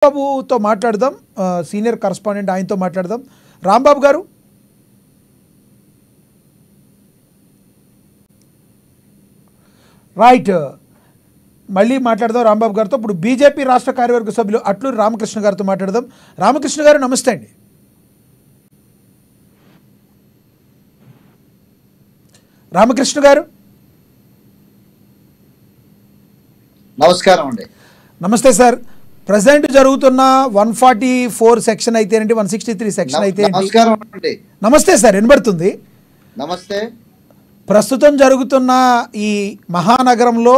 రాంబాబుతో మాట్లాడదాం, senior correspondent ఆయనతో మాట్లాడదాం. రాంబాబు గారు, రైట్, మళ్ళీ మాట్లాడదాం రాంబాబు గారితో. ఇప్పుడు బీజేపీ రాష్ట్ర కార్యవర్గ సభ్యులు అట్లూరి రామకృష్ణ గారితో మాట్లాడదాం. రామకృష్ణ గారు నమస్తే అండి. రామకృష్ణ గారు నమస్కారం అండి. నమస్తే సార్. ప్రజెంట్ జరుగుతున్న 144 సెక్షన్ అయితేనండి, 163 సెక్షన్ అయితే నమస్కారం అండి. నమస్తే సార్, వినబడుతుంది. నమస్తే. ప్రస్తుతం జరుగుతున్న ఈ మహానగరంలో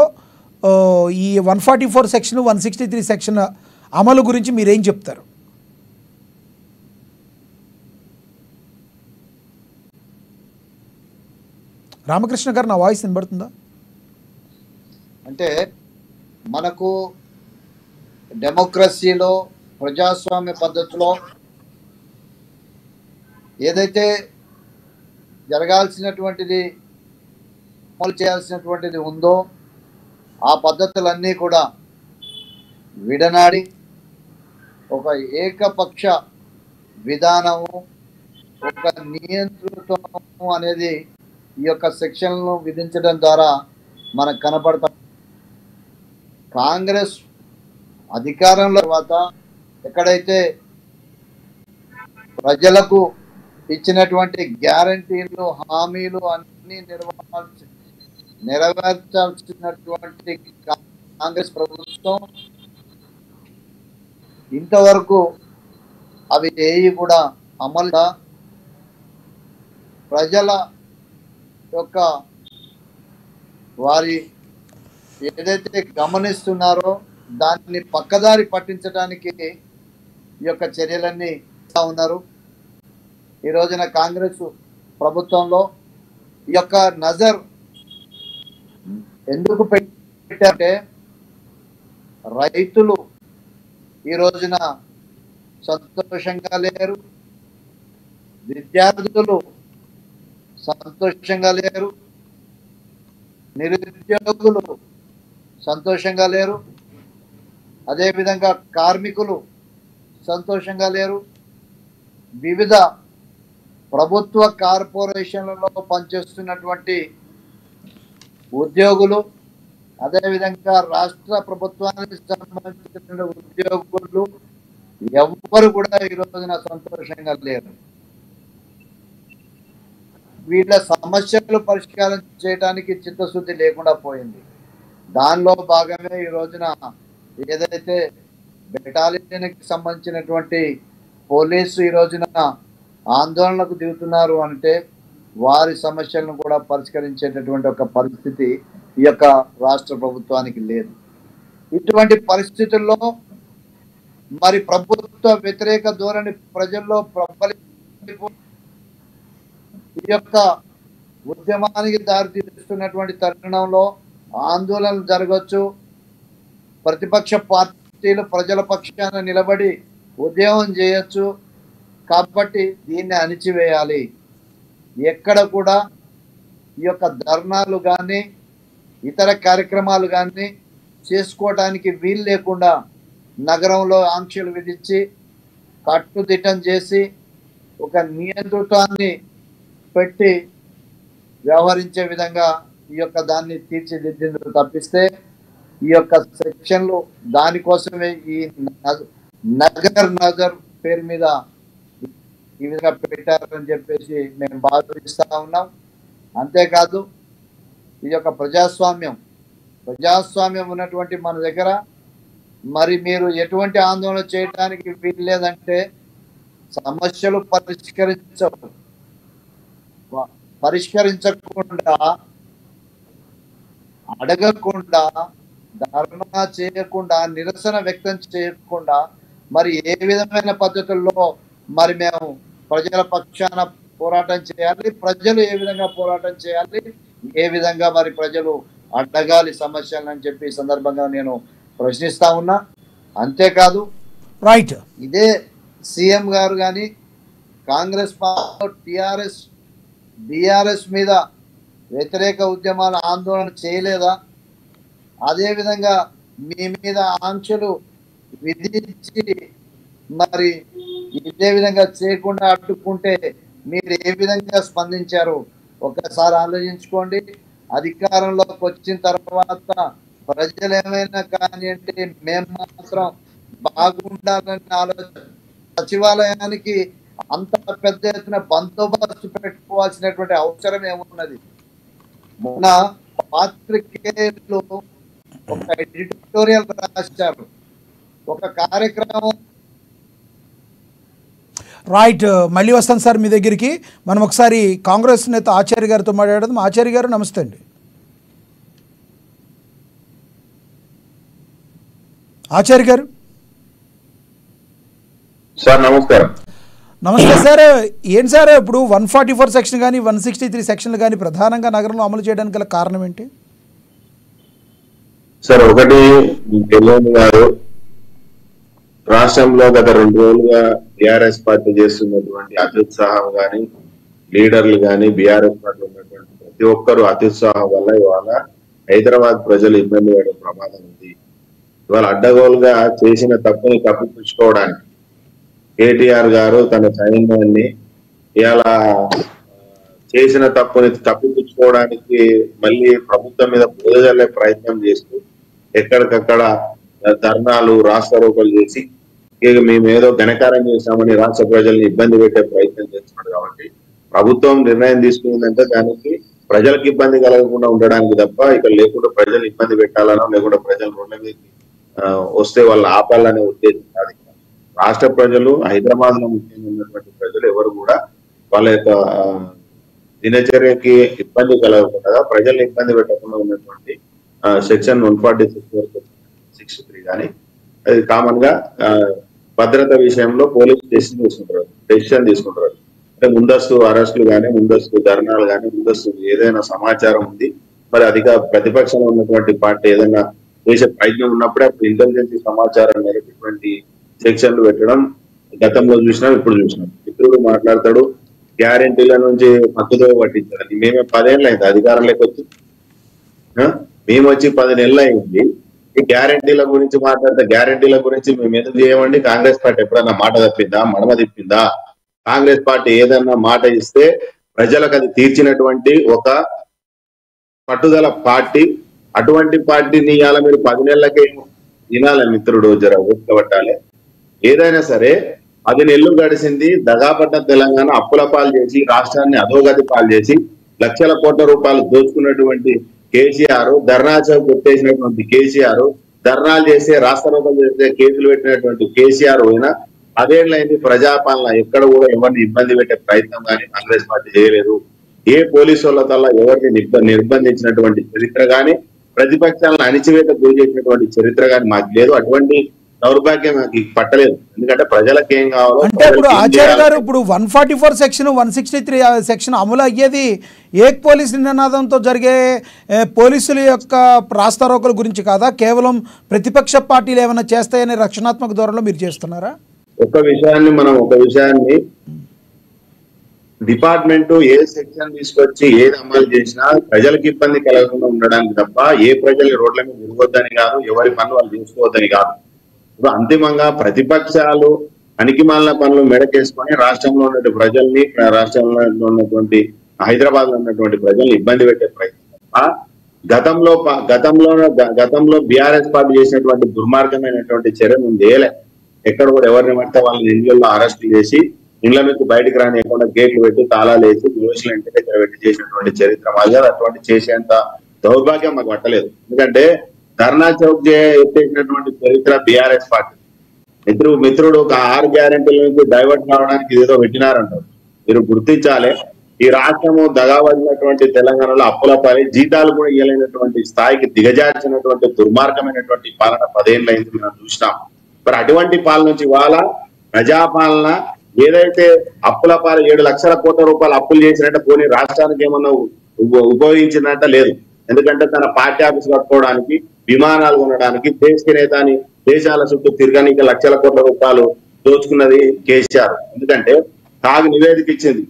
ఈ 144 సెక్షన్ 163 సెక్షన్ అమలు గురించి మీరేం చెప్తారు? రామకృష్ణ గారు, నా వాయిస్ వినబడుతుందా? అంటే మనకు డెమోక్రసీలో ప్రజాస్వామ్య పద్ధతిలో ఏదైతే జరగాల్సినటువంటిది, అమలు చేయాల్సినటువంటిది ఉందో ఆ పద్ధతులన్నీ కూడా విడనాడి ఒక ఏకపక్ష విధానము, ఒక నియంతృత్వము అనేది ఈ యొక్క సెక్షన్లను విధించడం ద్వారా మనకు కనపడతాం. కాంగ్రెస్ అధికారంలో తర్వాత ఎక్కడైతే ప్రజలకు ఇచ్చినటువంటి గ్యారంటీలు, హామీలు అన్నీ నెరవేర్చాల్సినటువంటి కాంగ్రెస్ ప్రభుత్వం ఇంతవరకు అవి ఏవి కూడా అమలు ప్రజల యొక్క వారి ఏదైతే గమనిస్తున్నారో దాన్ని పక్కదారి పట్టించడానికి ఈ యొక్క చర్యలన్నీ ఉన్నారు. ఈ రోజున కాంగ్రెస్ ప్రభుత్వంలో ఈ యొక్క నజర్ ఎందుకు పెట్టారంటే రైతులు ఈ రోజున సంతోషంగా లేరు, విద్యార్థులు సంతోషంగా లేరు, నిరుద్యోగులు సంతోషంగా లేరు, అదేవిధంగా కార్మికులు సంతోషంగా లేరు, వివిధ ప్రభుత్వ కార్పొరేషన్లలో పనిచేస్తున్నటువంటి ఉద్యోగులు, అదేవిధంగా రాష్ట్ర ప్రభుత్వానికి సంబంధించిన ఉద్యోగులు ఎవ్వరు కూడా ఈ రోజున సంతోషంగా లేరు. వీళ్ళ సమస్యలు పరిష్కారం చేయడానికి చిత్తశుద్ధి లేకుండా పోయింది. దానిలో భాగమే ఈ రోజున ఏదైతే బెటాలియన్కి సంబంధించినటువంటి పోలీసు ఈ రోజున ఆందోళనకు దిగుతున్నారు అంటే వారి సమస్యలను కూడా పరిష్కరించేటటువంటి ఒక పరిస్థితి ఈ యొక్క రాష్ట్ర ప్రభుత్వానికి లేదు. ఇటువంటి పరిస్థితుల్లో మరి ప్రభుత్వ వ్యతిరేక ధోరణి ప్రజల్లో ఈ యొక్క ఉద్యమానికి దారితీస్తున్నటువంటి తరుణంలో ఆందోళనలు జరగవచ్చు. ప్రతిపక్ష పార్టీలు ప్రజల పక్షాన నిలబడి ఉద్యమం చేయొచ్చు. కాబట్టి దీన్ని అణిచివేయాలి. ఎక్కడ కూడా ఈ యొక్క ధర్నాలు కానీ ఇతర కార్యక్రమాలు కానీ చేసుకోవడానికి వీలు లేకుండా నగరంలో ఆంక్షలు విధించి కట్టుదిట్టం చేసి ఒక నియంతృత్వాన్ని పెట్టి వ్యవహరించే విధంగా ఈ యొక్క దాన్ని తీర్చిదిద్దేందుకు తప్పిస్తే ఈ యొక్క సెక్షన్లు దానికోసమే ఈ నజర్ పేరు మీద ఈ విధంగా పెట్టారని చెప్పేసి మేము భావిస్తూ ఉన్నాం. అంతేకాదు ఈ యొక్క ప్రజాస్వామ్యం ఉన్నటువంటి మన దగ్గర మరి మీరు ఎటువంటి ఆందోళన చేయడానికి వీలు లేదంటే సమస్యలు పరిష్కరించకుండా, అడగకుండా, ధర్నా చేయకుండా, నిరసన వ్యక్తం చేయకుండా మరి ఏ విధమైన పద్ధతుల్లో మరి మేము ప్రజల పక్షాన పోరాటం చేయాలి, ప్రజలు ఏ విధంగా పోరాటం చేయాలి, ఏ విధంగా మరి ప్రజలు అడగాలి సమస్యలు అని చెప్పి ఈ సందర్భంగా నేను ప్రశ్నిస్తా ఉన్నా. అంతేకాదు రైట్, ఇదే సీఎం గారు కానీ కాంగ్రెస్ పార్టీ బీఆర్ఎస్ మీద వ్యతిరేక ఉద్యమాల ఆందోళన చేయలేదా? అదేవిధంగా మీ మీద ఆంక్షలు విధించి మరి ఇదే విధంగా చేయకుండా అడ్డుకుంటే మీరు ఏ విధంగా స్పందించారు ఒకసారి ఆలోచించుకోండి. అధికారంలోకి వచ్చిన తర్వాత ప్రజలు ఏమైనా కానీ అంటే మేము మాత్రం బాగుండాలని ఆలోచన. సచివాలయానికి అంత పెద్ద ఎత్తున బందోబస్తు పెట్టుకోవాల్సినటువంటి అవసరం ఏమున్నది? మొన్న పాత్రికేయులు ఒక ఎడిటోరియల్ రాశారు, ఒక కార్యక్రమం. రైట్, మళ్ళీ వస్తాను సార్ మీ దగ్గరికి. మనం ఒకసారి కాంగ్రెస్ నేత ఆచార్య గారితో మాట్లాడదాం. ఆచార్య గారు నమస్తే అండి. ఆచార్య గారు సార్ నమస్కారం. నమస్తే సార్. ఏంటి సార్ ఇప్పుడు 144 సెక్షన్ కానీ 163 సెక్షన్లు కానీ ప్రధానంగా నగరంలో అమలు చేయడానికి గల కారణం ఏంటి? సార్ ఒకటి తెలియని గారు రాష్ట్రంలో గత 2 రోజులుగా బీఆర్ఎస్ పార్టీ చేస్తున్నటువంటి అత్యుత్సాహం కానీ లీడర్లు కానీ బీఆర్ఎస్ పార్టీ ఉన్నటువంటి ప్రతి ఒక్కరు అత్యుత్సాహం వల్ల ఇవాళ హైదరాబాద్ ప్రజలు ఇబ్బంది పడే ప్రమాదం ఉంది. ఇవాళ అడ్డగోలుగా చేసిన తప్పుని కప్పిపుచ్చుకోవడానికి కేటీఆర్ గారు తన సైన్యాన్ని ఇలా చేసిన తప్పుని కప్పిపుచ్చుకోవడానికి మళ్ళీ ప్రభుత్వం మీద బురదజల్లే ప్రయత్నం చేస్తూ ఎక్కడికక్కడ ధర్నాలు రాస్తారోకలు చేసి ఇక మేము ఏదో ఘనకారం చేశామని రాష్ట్ర ప్రజల్ని ఇబ్బంది పెట్టే ప్రయత్నం చేస్తున్నాడు. కాబట్టి ప్రభుత్వం నిర్ణయం తీసుకుందంటే దానికి ప్రజలకు ఇబ్బంది కలగకుండా ఉండడానికి తప్ప ఇక్కడ లేకుండా ప్రజలు ఇబ్బంది పెట్టాలనో లేకుండా ప్రజలు రోడ్ల మీద వస్తే వాళ్ళు ఆపాలనే ఉద్దేశం కాదు. రాష్ట్ర ప్రజలు, హైదరాబాద్ లో ముఖ్యంగా ఉన్నటువంటి ప్రజలు ఎవరు కూడా వాళ్ళ యొక్క దినచర్యకి ఇబ్బంది కలగకుండా ప్రజల్ని ఇబ్బంది పెట్టకుండా ఉన్నటువంటి సెక్షన్ 146 కానీ అది కామన్ గా భద్రత విషయంలో పోలీసు డెసిషన్ తీసుకుంటారు. అంటే ముందస్తు అరెస్టులు కానీ ముందస్తు ధర్నాలు కానీ ముందస్తు ఏదైనా సమాచారం ఉంది మరి ప్రతిపక్షంలో ఉన్నటువంటి పార్టీ ఏదైనా చేసే ప్రయత్నం ఉన్నప్పుడే అప్పుడు ఇంటెలిజెన్స్ సమాచారం మేరటువంటి సెక్షన్లు పెట్టడం గతంలో చూసినాం, ఇప్పుడు చూసినాం. మిత్రుడు మాట్లాడతాడు గ్యారెంటీల నుంచి పక్కదో పట్టించారు. మేమే 10 ఏళ్ళు అయింది అధికారంలోకి వచ్చి, మేము వచ్చి 10 నెలలు అయింది. ఈ గ్యారెంటీల గురించి మాట్లాడితే గ్యారెంటీల గురించి మేము ఎందుకు చేయమండి? కాంగ్రెస్ పార్టీ ఎప్పుడన్నా మాట తప్పిందా? మడమ తిప్పిందా? కాంగ్రెస్ పార్టీ ఏదన్నా మాట ఇస్తే ప్రజలకు అది తీర్చినటువంటి ఒక పట్టుదల పార్టీ. అటువంటి పార్టీని ఇవాళ మీరు 10 నెలలకే వినాలి మిత్రుడు, జర ఊపబట్టాలి. ఏదైనా సరే 10 నెలలు గడిచింది, దగాపడ్డ తెలంగాణ అప్పుల పాలు చేసి రాష్ట్రాన్ని అధోగతి పాలు చేసి లక్షల కోట్ల రూపాయలు దోచుకున్నటువంటి కేసీఆర్, ధర్నా చౌక్ కొట్టేసినటువంటి కేసీఆర్, ధర్నాలు చేసే రాస్తారోకలు చేసే కేసులు పెట్టినటువంటి కేసీఆర్ పోయినా 10 ఏళ్ళైంది ప్రజాపాలన ఎక్కడ కూడా ఎవరిని ఇబ్బంది పెట్టే ప్రయత్నం కానీ కాంగ్రెస్ పార్టీ చేయలేదు. ఏ పోలీసు వాళ్ళ తల్ల ఎవరిని నిర్బంధించినటువంటి చరిత్ర కానీ ప్రతిపక్షాలను అణిచివేత గురి చేసినటువంటి చరిత్ర కానీ మాకు లేదు. అటువంటి దౌర్భాగ్యం మాకు పట్టలేదు. ఎందుకంటే ప్రజలకు ఏం కావాలో అంటే ఇప్పుడు ఆచార్య గారు ఇప్పుడు 144 సెక్షన్ 163 సెక్షన్ అమలు అయ్యేది ఏక్ పోలీస్ నినాదంతో జరిగే పోలీసుల యొక్క రాస్తారోకల గురించి కాదా? కేవలం ప్రతిపక్ష పార్టీలు ఏమైనా చేస్తాయనే రక్షణాత్మక ధోరణిలో మీరు చేస్తున్నారా? ఒక విషయాన్ని డిపార్ట్మెంట్ ఏ సెక్షన్ తీసుకొచ్చి ఏది అమలు చేసినా ప్రజలకు ఇబ్బంది కలగకుండా ఉండడానికి తప్ప ఏ ప్రజలు రోడ్ల మీద తిరగొద్దని కాదు, ఎవరి పనులు వాళ్ళు చేసుకోవద్దని కాదు. ఇప్పుడు అంతిమంగా ప్రతిపక్షాలు అణికిమాలిన పనులు మెడకేసుకొని రాష్ట్రంలో ఉన్నటువంటి ప్రజల్ని, రాష్ట్రంలో ఉన్నటువంటి హైదరాబాద్ లో ఉన్నటువంటి ప్రజల్ని ఇబ్బంది పెట్టే ప్రయత్నం. గతంలో బీఆర్ఎస్ పార్టీ చేసినటువంటి దుర్మార్గమైనటువంటి చర్యను ఉందేలే. ఎక్కడ కూడా ఎవరిని పడితే వాళ్ళని ఇళ్లలో అరెస్ట్ చేసి ఇళ్ల నుంచి బయటకు రానియకుండా గేట్లు పెట్టి తాళాలు వేసి దోషుల ఇంటి దగ్గర పెట్టి చేసినటువంటి చరిత్ర మాది. అటువంటి చేసేంత దౌర్భాగ్యం మాకు పట్టలేదు. ఎందుకంటే ధర్నా చౌక్ ఎత్తేసినటువంటి చరిత్ర బీఆర్ఎస్ పార్టీ. మిత్రుడు ఒక 6 గ్యారెంటీల నుంచి డైవర్ట్ కావడానికి ఏదో పెట్టినారంటారు. మీరు గుర్తించాలి, ఈ రాష్ట్రము దగాబడినటువంటి తెలంగాణలో అప్పుల పాలి జీతాలు కూడా ఇవ్వలేనటువంటి స్థాయికి దిగజార్చినటువంటి దుర్మార్గమైనటువంటి పాలన 10 ఏళ్ళు అయింది మనం చూసినాం. మరి అటువంటి పాలన నుంచి ఇవాళ ప్రజాపాలన ఏదైతే అప్పుల పాలు 7 లక్షల కోట్ల రూపాయలు అప్పులు చేసినట్టే పోనీ రాష్ట్రానికి ఏమన్నా ఉపయోగించినట్ట లేదు. ఎందుకంటే తన పార్టీ ఆఫీస్ కట్టుకోవడానికి, విమానాలు కొనడానికి, దేశనేతాని దేశాల చుట్టూ తిరగడానికి లక్షల కోట్ల రూపాయలు దోచుకున్నది కేసీఆర్. ఎందుకంటే కాగు నివేదిక ఇచ్చింది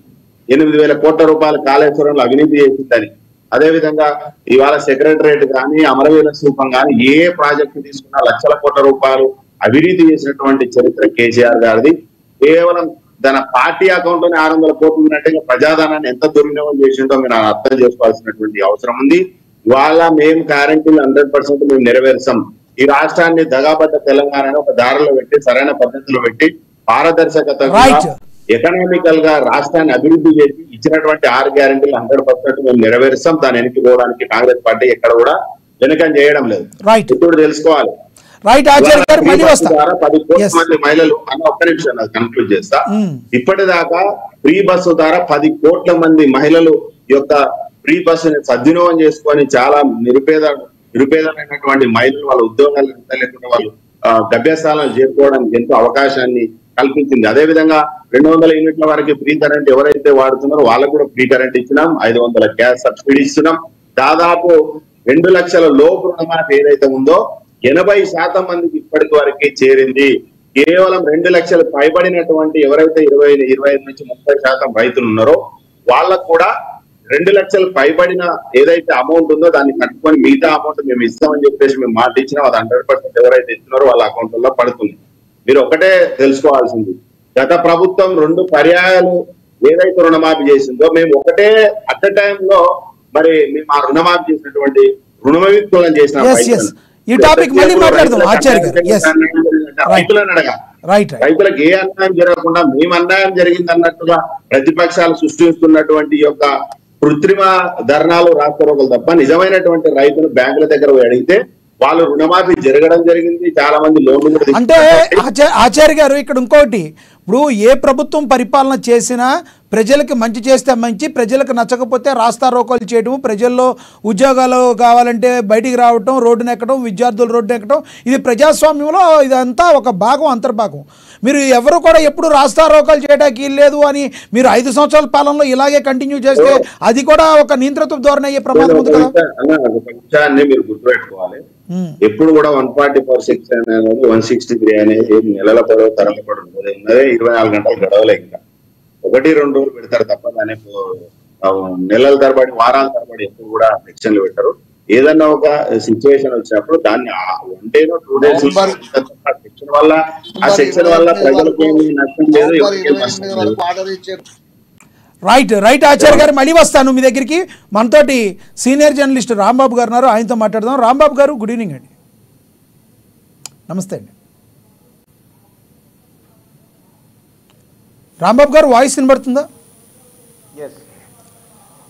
8,000 కోట్ల రూపాయలు కాళేశ్వరంలో అవినీతి చేసిందని. అదేవిధంగా ఇవాళ సెక్రటరేట్ కానీ అమరవీర స్థూపం కానీ ఏ ప్రాజెక్టు తీసుకున్నా లక్షల కోట్ల రూపాయలు అవినీతి చేసినటువంటి చరిత్ర కేసీఆర్ గారిది. కేవలం తన పార్టీ అకౌంట్ లోనే 600 కోట్లు ఉన్నట్టుగా ప్రజాధనాన్ని ఎంత దుర్వినియోగం చేసిందో మీరు అర్థం చేసుకోవాల్సినటువంటి అవసరం ఉంది. ఇవాళ మేము గ్యారంటీలు 100% మేము నెరవేర్చాం. ఈ రాష్ట్రాన్ని దగాబడ్డ తెలంగాణను ఒక దారిలో పెట్టి సరైన పద్ధతిలో పెట్టి పారదర్శకతగా ఎకనామికల్ గా రాష్ట్రాన్ని అభివృద్ధి చేసి ఇచ్చినటువంటి 6 గ్యారంటీలు 100% మేము నెరవేరుస్తాం. దాన్ని వెనక్కి పోవడానికి కాంగ్రెస్ పార్టీ ఎక్కడ కూడా వెనకం చేయడం లేదు. ఇప్పుడు తెలుసుకోవాలి. 10 కోట్ల మంది మహిళలు అన్న ఒక్క నిమిషం కన్క్లూడ్ చేస్తా. ఇప్పటిదాకా ఫ్రీ బస్సు ద్వారా 10 కోట్ల మంది మహిళలు యొక్క ఫ్రీ బస్సుని సద్వినియోగం చేసుకొని చాలా నిరుపేదమైనటువంటి మహిళలు వాళ్ళ ఉద్యోగాలు లేకుండా వాళ్ళు గభ్యస్థానాలు చేరుకోవడానికి ఎంతో అవకాశాన్ని కల్పించింది. అదే విధంగా 200 యూనిట్ల వరకు ఫ్రీ కరెంట్ ఎవరైతే వాడుతున్నారో వాళ్ళకు కూడా ఫ్రీ కరెంట్ ఇచ్చినాం. 500 గ్యాస్ సబ్సిడీ ఇస్తున్నాం. దాదాపు 2 లక్షల లోపు రుణమాఫీ ఏదైతే ఉందో 80% మందికి ఇప్పటి వరకు చేరింది. కేవలం 2 లక్షలు పైబడినటువంటి ఎవరైతే 25 నుంచి 30% రైతులు ఉన్నారో వాళ్ళకు కూడా 2 లక్షలు పైబడిన ఏదైతే అమౌంట్ ఉందో దాన్ని కట్టుకొని మిగతా అమౌంట్ మేము ఇస్తామని చెప్పేసి మేము మాట ఇచ్చినాం. అది 100% ఎవరైతే ఇస్తున్నారో వాళ్ళ అకౌంట్లలో పడుతుంది. మీరు ఒకటే తెలుసుకోవాల్సింది, గత ప్రభుత్వం 2 పర్యాయాలు ఏదైతే రుణమాఫీ చేసిందో మేము ఒకటే అట్ టైంలో మరి మేము ఆ రుణమాఫీ చేసినటువంటి రుణవిముక్తులను చేసిన ఈ టాపిక్ మళ్ళీ మాట్లాడదాం ఆచార్య గారు. రైతులను అడగా రైతులకు ఏ అన్యాయం జరగకుండా మేము అన్యాయం జరిగింది అన్నట్టుగా ప్రతిపక్షాలు సృష్టిస్తున్నటువంటి యొక్క కృత్రిమ ధర్నాలు రాష్ట్ర తప్ప నిజమైనటువంటి రైతులు బ్యాంకుల దగ్గర అడిగితే వాళ్ళు రుణమాఫీ జరగడం జరిగింది. చాలా మంది లోన్లు కూడా అంటే ఆచార్య గారు ఇక్కడ ఇంకోటి, ఇప్పుడు ఏ ప్రభుత్వం పరిపాలన చేసినా ప్రజలకు మంచి చేస్తే మంచి, ప్రజలకు నచ్చకపోతే రాస్తారోకోలు చేయడం, ప్రజల్లో ఉద్యోగాలు కావాలంటే బయటికి రావటం, రోడ్డును ఎక్కడం, విద్యార్థులు రోడ్డును ఎక్కడం, ఇది ప్రజాస్వామ్యంలో ఇదంతా ఒక భాగం, అంతర్భాగం. మీరు ఎవరు కూడా ఎప్పుడు రాస్తారోకోలు చేయడానికి లేదు అని మీరు 5 సంవత్సరాల పాలనలో ఇలాగే కంటిన్యూ చేస్తే అది కూడా ఒక నియంత్రిత ధోరణి అయ్యే ప్రమాదం ఉంది కదా. మీరు గుర్తుపెట్టుకోవాలి, ఎప్పుడు కూడా 144 అనేది 163 అనేది నెలల పొడవు తరల పొడవు ఉన్నదే 24 గంటలు గడవలే. ఇంకా 1-2 రోజులు పెడతారు తప్ప దాన్ని నెలల తరబడి వారాల తరబడి ఎప్పుడు కూడా సెక్షన్లు పెట్టరు. ఏదన్నా ఒక సిచ్యువేషన్ వచ్చినప్పుడు దాన్ని 1 డే 2 డేస్ సెక్షన్ వల్ల ఆ సెక్షన్ వల్ల ప్రజలకు ఏమి నష్టం లేదు. రైట్ ఆచార్య గారు, మళ్ళీ వస్తాను మీ దగ్గరికి. మనతోటి సీనియర్ జర్నలిస్ట్ రాంబాబు గారు ఉన్నారు, ఆయనతో మాట్లాడదాం. రాంబాబు గారు, గుడ్ ఈవినింగ్ అండి. నమస్తే అండి రాంబాబు గారు, వాయిస్ వినబడుతుందా?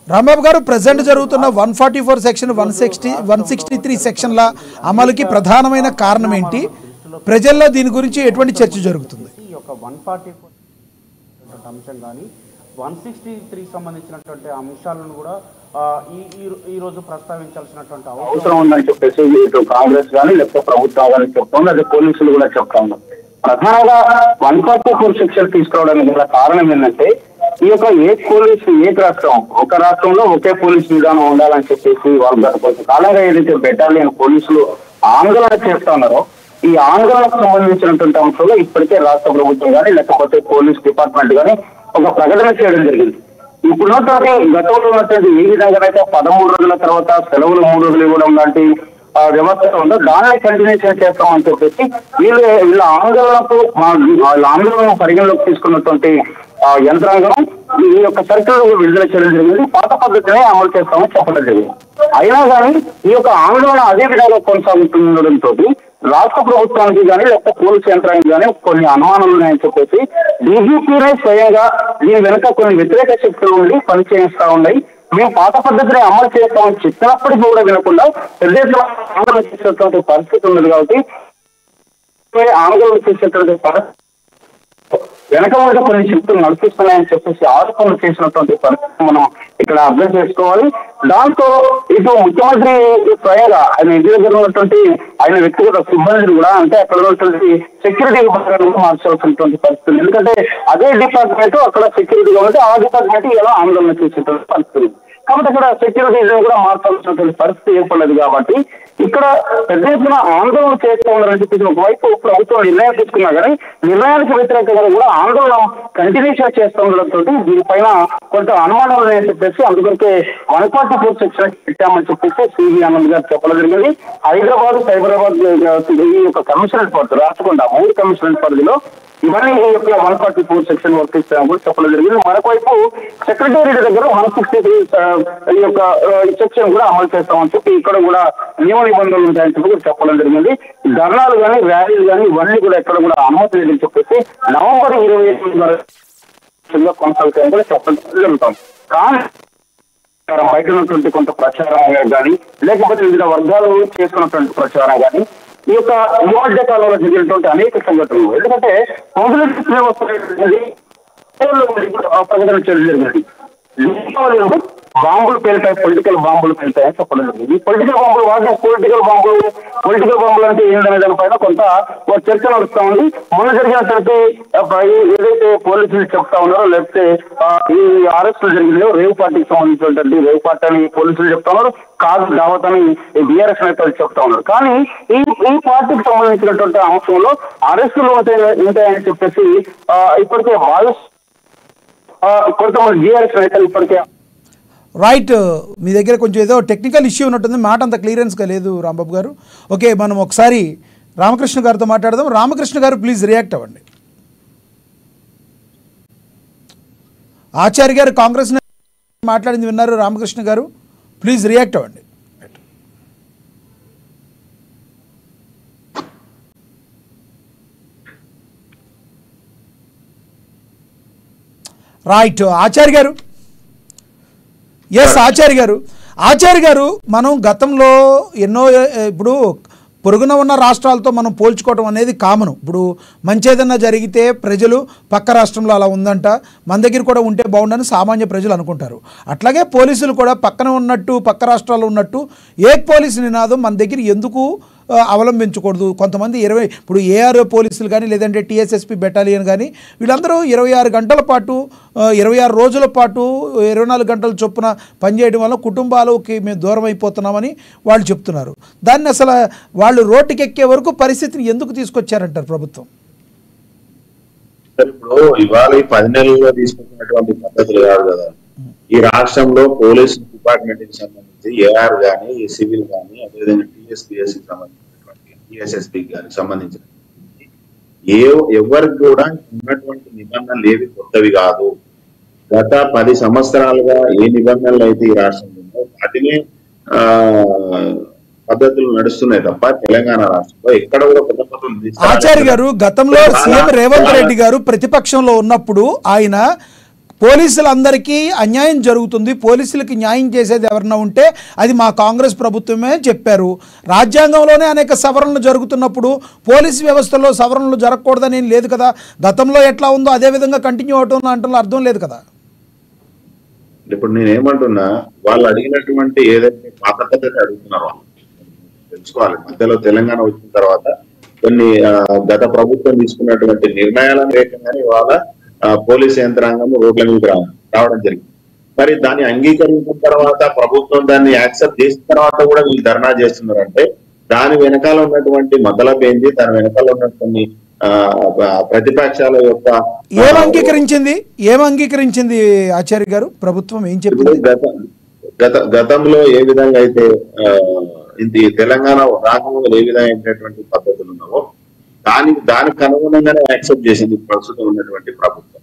రాంబాబు గారు, ప్రజెంట్ జరుగుతున్న 144 సెక్షన్ 163 సెక్షన్ల అమలుకి ప్రధానమైన కారణం ఏంటి? ప్రజల్లో దీని గురించి ఎటువంటి చర్చ జరుగుతుంది? 163 సంబంధించినటువంటి అంశాలను కూడా ఈ రోజు ప్రస్తావించాల్సినటువంటి అవసరం ఉందని చెప్పేసి ఇటు కాంగ్రెస్ కానీ లేకపోతే ప్రభుత్వం కానీ చెప్తాం, అదే పోలీసులు కూడా చెప్తాము. ప్రధానంగా 144 సెక్షన్ తీసుకురావడానికి గల కారణం ఏంటంటే ఈ యొక్క ఏ రాష్ట్రం ఒక రాష్ట్రంలో ఒకే పోలీసు విధానం ఉండాలని చెప్పేసి వాళ్ళు గత కొంతకాలంగా ఏదైతే బెటాలియన్ పోలీసులు ఆందోళన చేస్తా ఉన్నారో ఈ ఆందోళనకు సంబంధించినటువంటి అంశంలో ఇప్పటికే రాష్ట్ర ప్రభుత్వం కానీ లేకపోతే పోలీస్ డిపార్ట్మెంట్ కానీ ఒక ప్రకటన చేయడం జరిగింది. ఇప్పుడున్నటువంటి గతంలో ఉన్నటువంటి ఏ విధంగానైతే 13 రోజుల తర్వాత సెలవులు 3 రోజులు ఇవ్వడం లాంటి వ్యవస్థ ఉందో దాన్ని కంటిన్యూషన్ చేస్తామని చెప్పేసి వీళ్ళ ఆందోళనకు పరిగణలోకి తీసుకున్నటువంటి యంత్రాంగం ఈ యొక్క సర్కులర్ విడుదల చేయడం జరిగింది. పాత పద్ధతినే అమలు చేస్తామని చెప్పడం జరిగింది. అయినా కానీ ఈ యొక్క ఆందోళన అదే విధంగా కొనసాగుతుండటంతో రాష్ట్ర ప్రభుత్వానికి కానీ లేకపోతే పోలీసు యంత్రానికి కానీ కొన్ని అనుమానాలు ఉన్నాయని చెప్పేసి డీజీపీనే స్వయంగా దీని వెనుక కొన్ని వ్యతిరేక శక్తులు ఉండి పనిచేయిస్తా ఉన్నాయి. మేము పాత పద్ధతిని అమలు చేస్తామని చెప్పినప్పటికీ కూడా వినకుండా పెద్ద ఎత్తున ఆందోళన చేసేటువంటి పరిస్థితి ఉన్నది. కాబట్టి ఆందోళన చేసేటువంటి పరిస్థితి వెనక మీద కొన్ని శక్తులు నడిపిస్తున్నాయని చెప్పేసి ఆరోపణలు చేసినటువంటి పరిస్థితి మనం ఇక్కడ అర్థం చేసుకోవాలి. దాంతో ఇటు ముఖ్యమంత్రి స్వయంగా ఆయన ఇంటి దగ్గర ఉన్నటువంటి ఆయన వ్యక్తిగత సిబ్బందిని కూడా అంటే అక్కడ ఉన్నటువంటి సెక్యూరిటీ విభాగాన్ని మార్చాల్సినటువంటి పరిస్థితి. ఎందుకంటే అదే డిపార్ట్మెంట్ అక్కడ సెక్యూరిటీగా ఉంటే ఆ డిపార్ట్మెంట్ ఇలా ఆందోళన చేసేటువంటి పరిస్థితి. కాబట్టి అక్కడ సెక్యూరిటీ కూడా మార్చాల్సినటువంటి పరిస్థితి ఏర్పడలేదు. కాబట్టి ఇక్కడ పెద్ద ఎత్తున ఆందోళన చేస్తూ ఉన్నారని చెప్పేసి ఒకవైపు ప్రభుత్వం నిర్ణయం తీసుకున్నా కానీ నిర్ణయానికి వ్యతిరేకంగా కూడా ఆందోళన కంటిన్యూషన్ చేస్తూ ఉండడంతో దీనిపైన కొంత అనుమానాలు ఉన్నాయని చెప్పేసి అందుకొరకే 144 సెక్షన్ పెట్టామని చెప్పేసి సివి ఆనంద్ గారు చెప్పడం జరిగింది. హైదరాబాద్, సైబరాబాద్ ఈ యొక్క కమిషనరేట్ పరిధి రాచకొండ 3 కమిషనరేట్ పరిధిలో ఇవన్నీ ఈ యొక్క 144 సెక్షన్ వర్క్ ఇస్తామని కూడా చెప్పడం జరిగింది. మరొకవైపు సెక్రటేరియట్ దగ్గర 163 ఈ యొక్క సెక్షన్ కూడా అమలు చేస్తామని చెప్పి ఇక్కడ కూడా నియమ నిబంధనలు ఉంటాయని చెప్పి కూడా చెప్పడం జరిగింది. ధర్నాలు కానీ ర్యాలీలు కానీ ఇవన్నీ కూడా ఎక్కడ కూడా అనుమతి లేదని చెప్పేసి నవంబర్ 28 వరకు కొనసాగుతాయని కూడా చెప్పడం జరుగుతాం. కానీ బయట ఉన్నటువంటి కొంత ప్రచారం కానీ లేకపోతే వివిధ వర్గాలు చేసుకున్నటువంటి ప్రచారం కానీ ఈ యొక్క ఈ మధ్య కాలంలో జరిగినటువంటి అనేక సంఘటనలు, ఎందుకంటే పబ్లిక్ వ్యవస్థ ప్రకటన చేయడం జరిగింది. బాంబులు పేలుతాయి, పొలిటికల్ బాంబులు పేలుతాయని చెప్పడం జరిగింది. ఈ పొలిటికల్ బాంబులు వాటి పొలిటికల్ బాంబులు అంటే ఏంటనే దానిపైన కొంత చర్చ నడుస్తా ఉంది. మొన్న జరిగినటువంటి ఏదైతే పోలీసులు చెప్తా ఉన్నారో లేకపోతే ఈ అరెస్టులు జరిగినాయో రేవ్ పార్టీకి సంబంధించినటువంటి రేవ్ పార్టీ అని పోలీసులు చెప్తా ఉన్నారు, కాదు దావత్ అని బీఆర్ఎస్ నేతలు చెప్తా ఉన్నారు. కానీ ఈ పార్టీకి సంబంధించినటువంటి అంశంలో అరెస్టులు ఉంటాయని చెప్పేసి ఇప్పటికే కొంతమంది బీఆర్ఎస్ నేతలు ఇప్పటికే రైట్. మీ దగ్గర కొంచెం ఏదో టెక్నికల్ ఇష్యూ ఉన్నట్టుంది, మాట అంత క్లియరెన్స్గా లేదు రాంబాబు గారు. ఓకే, మనం ఒకసారి రామకృష్ణ గారితో మాట్లాడదాం. రామకృష్ణ గారు ప్లీజ్ రియాక్ట్ అవ్వండి. ఆచార్య గారు కాంగ్రెస్ మాట్లాడింది విన్నారు, రామకృష్ణ గారు ప్లీజ్ రియాక్ట్ అవ్వండి. రైట్ ఆచార్య గారు. ఎస్ ఆచార్య గారు మనం గతంలో ఎన్నో ఇప్పుడు పొరుగున ఉన్న రాష్ట్రాలతో మనం పోల్చుకోవడం అనేది కామను. ఇప్పుడు మంచి ఏదన్నా జరిగితే ప్రజలు పక్క రాష్ట్రంలో అలా ఉందంట, మన దగ్గర కూడా ఉంటే బాగుండని సామాన్య ప్రజలు అనుకుంటారు. అట్లాగే పోలీసులు కూడా పక్కన ఉన్నట్టు పక్క రాష్ట్రాల్లో ఉన్నట్టు ఏక్ పోలీసు నినాదం మన దగ్గర ఎందుకు అవలంబించకూడదు? కొంతమంది ఇప్పుడు ఏఆర్ పోలీసులు కానీ లేదంటే టీఎస్ఎస్పీ బెటాలియన్ కానీ వీళ్ళందరూ 26 గంటల పాటు 26 రోజుల పాటు 24 గంటల చొప్పున పనిచేయడం వల్ల కుటుంబాలకి మేము దూరం అయిపోతున్నామని వాళ్ళు చెప్తున్నారు. దాన్ని అసలు వాళ్ళు రోడ్డుకెక్కే వరకు పరిస్థితిని ఎందుకు తీసుకొచ్చారంటారు ప్రభుత్వం? ఇప్పుడు ఇవాళ 10 నెలల్లో తీసుకున్నటువంటి పద్ధతులు కాదు కదా. ఈ రాష్ట్రంలో పోలీస్ డిపార్ట్మెంట్ కి సంబంధించి ఏఆర్ కానీ సివిల్ కానీ అదేవిధంగా టీఎస్పీఎస్కి సంబంధించినటువంటి టీఎస్ఎస్పీ గారికి సంబంధించిన ఎవరికి కూడా ఉన్నటువంటి నిబంధనలు ఏవి కొత్తవి కాదు. గత 10 సంవత్సరాలుగా ఏ నిబంధనలు అయితే ఈ రాష్ట్రంలో ఉందో వాటినే పద్ధతులు నడుస్తున్నాయి తప్ప తెలంగాణ రాష్ట్రంలో ఎక్కడ కూడా కొత్త పద్ధతులు. ఆచార్య గారు గతంలో సీఎం రేవంత్ రెడ్డి గారు ప్రతిపక్షంలో ఉన్నప్పుడు ఆయన పోలీసులందరికీ అన్యాయం జరుగుతుంది, పోలీసులకి న్యాయం చేసేది ఎవరన్నా ఉంటే అది మా కాంగ్రెస్ ప్రభుత్వమే చెప్పారు. రాజ్యాంగంలోనే అనేక సవరణలు జరుగుతున్నప్పుడు పోలీసు వ్యవస్థలో సవరణలు జరగకూడదని ఏం లేదు కదా. గతంలో ఎట్లా ఉందో అదే విధంగా కంటిన్యూ అవటం అంటే అర్థం లేదు కదా. ఇప్పుడు నేనేమంటున్నా, వాళ్ళు అడిగినటువంటి ఏదైతే పాత పద్ధతి అడుగుతున్నారో తెలుసుకోవాలి. మధ్యలో తెలంగాణ వచ్చిన తర్వాత కొన్ని గత ప్రభుత్వం తీసుకున్నటువంటి నిర్ణయాలను వేగంగానే ఇవాళ పోలీస్ యంత్రాంగం రోడ్ల మీద రావడం జరిగింది. మరి దాన్ని అంగీకరించిన తర్వాత ప్రభుత్వం దాన్ని యాక్సెప్ట్ చేసిన తర్వాత కూడా వీళ్ళు ధర్నా చేస్తున్నారంటే దాని వెనకాల ఉన్నటువంటి మతలబ్ ఏంది, దాని వెనకాల ఉన్నటువంటి ప్రతిపక్షాల యొక్క ఏమంగీకరించింది ఆచార్య గారు? ప్రభుత్వం ఏం చెప్పింది? గతంలో ఏ విధంగా అయితే ఇది తెలంగాణ రాష్ట్రంలో ఏ విధంగా అయినటువంటి పద్ధతులు ఉన్నావో దానికి అనుగుణంగానే యాక్సెప్ట్ చేసింది ప్రస్తుతం ఉన్నటువంటి ప్రభుత్వం.